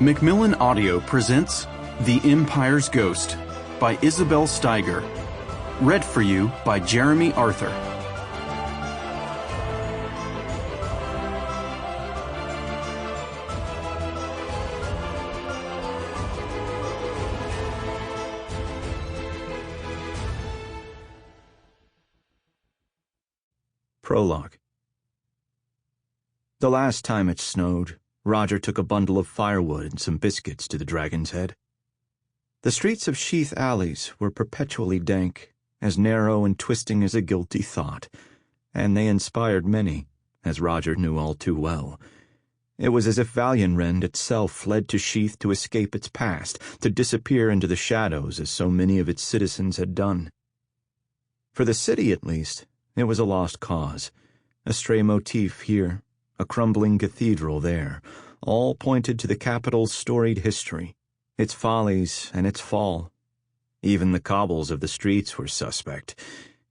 Macmillan Audio presents The Empire's Ghost by Isabelle Steiger. Read for you by Jeremy Arthur. Prologue. The last time it snowed, Roger took a bundle of firewood and some biscuits to the Dragon's Head. The streets of Sheath alleys were perpetually dank, as narrow and twisting as a guilty thought, and they inspired many, as Roger knew all too well. It was as if Valianrend itself fled to Sheath to escape its past, to disappear into the shadows as so many of its citizens had done. For the city, at least, it was a lost cause, a stray motif here, a crumbling cathedral there, all pointed to the capital's storied history, its follies and its fall. Even the cobbles of the streets were suspect.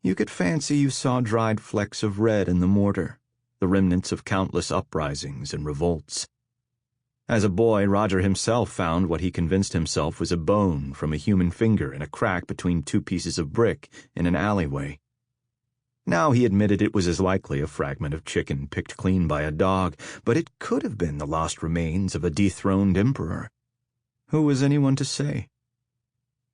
You could fancy you saw dried flecks of red in the mortar, the remnants of countless uprisings and revolts. As a boy, Roger himself found what he convinced himself was a bone from a human finger in a crack between two pieces of brick in an alleyway. Now he admitted it was as likely a fragment of chicken picked clean by a dog, but it could have been the lost remains of a dethroned emperor. Who was anyone to say?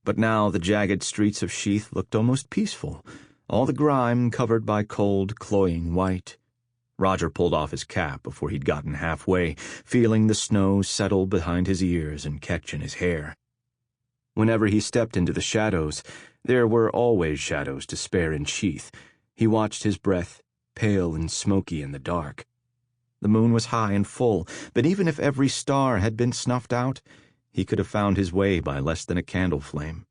But now the jagged streets of Sheath looked almost peaceful, all the grime covered by cold, cloying white. Roger pulled off his cap before he'd gotten halfway, feeling the snow settle behind his ears and catch in his hair. Whenever he stepped into the shadows, there were always shadows to spare in Sheath. He watched his breath, pale and smoky in the dark. The moon was high and full, but even if every star had been snuffed out, he could have found his way by less than a candle flame.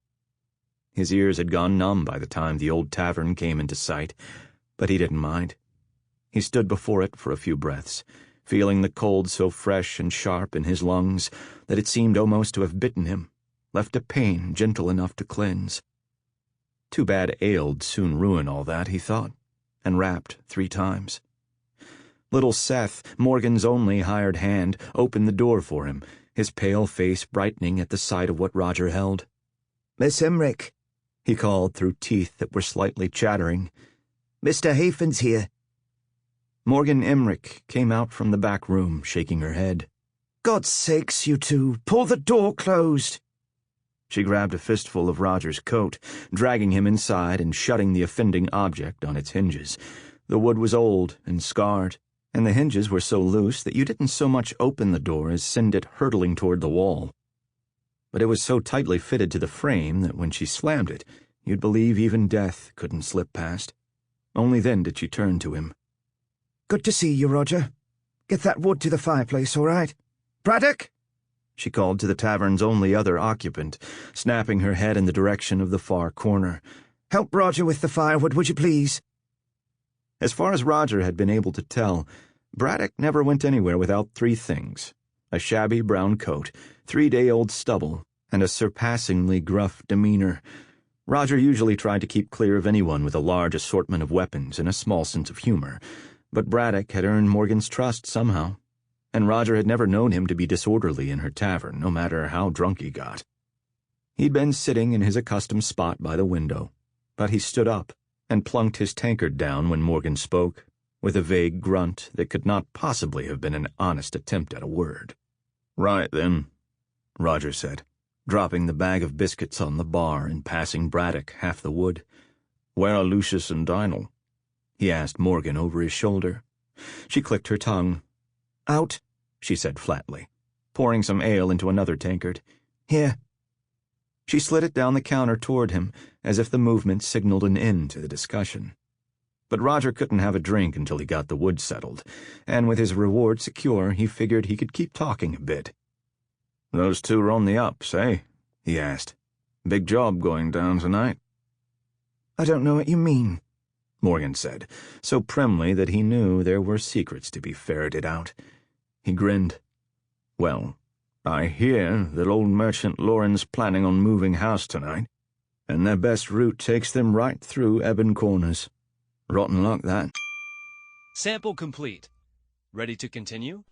His ears had gone numb by the time the old tavern came into sight, but he didn't mind. He stood before it for a few breaths, feeling the cold so fresh and sharp in his lungs that it seemed almost to have bitten him, left a pain gentle enough to cleanse. Too bad ale'd soon ruin all that, he thought, and rapped 3 times. Little Seth, Morgan's only hired hand, opened the door for him, his pale face brightening at the sight of what Roger held. "Miss Emmerich," he called through teeth that were slightly chattering. "Mr. Hafen's here." Morgan Emmerich came out from the back room, shaking her head. "God's sakes, you two, pull the door closed." She grabbed a fistful of Roger's coat, dragging him inside and shutting the offending object on its hinges. The wood was old and scarred, and the hinges were so loose that you didn't so much open the door as send it hurtling toward the wall. But it was so tightly fitted to the frame that when she slammed it, you'd believe even death couldn't slip past. Only then did she turn to him. "Good to see you, Roger. Get that wood to the fireplace, all right? Braddock?" She called to the tavern's only other occupant, snapping her head in the direction of the far corner. "Help Roger with the firewood, would you please?" As far as Roger had been able to tell, Braddock never went anywhere without 3 things: a shabby brown coat, 3-day-old stubble, and a surpassingly gruff demeanor. Roger usually tried to keep clear of anyone with a large assortment of weapons and a small sense of humor, but Braddock had earned Morgan's trust somehow, and Roger had never known him to be disorderly in her tavern, no matter how drunk he got. He'd been sitting in his accustomed spot by the window, but he stood up and plunked his tankard down when Morgan spoke, with a vague grunt that could not possibly have been an honest attempt at a word. "Right, then," Roger said, dropping the bag of biscuits on the bar and passing Braddock half the wood. "Where are Lucius and Dinah?" he asked Morgan over his shoulder. She clicked her tongue. "Out," she said flatly, pouring some ale into another tankard. "Here." She slid it down the counter toward him, as if the movement signaled an end to the discussion. But Roger couldn't have a drink until he got the wood settled, and with his reward secure, he figured he could keep talking a bit. "Those two are on the ups, eh?" he asked. "Big job going down tonight." "I don't know what you mean," Morgan said, so primly that he knew there were secrets to be ferreted out. He grinned. "Well, I hear that old merchant Lauren's planning on moving house tonight, and their best route takes them right through Ebon Corners. Rotten luck, that." Sample complete. Ready to continue?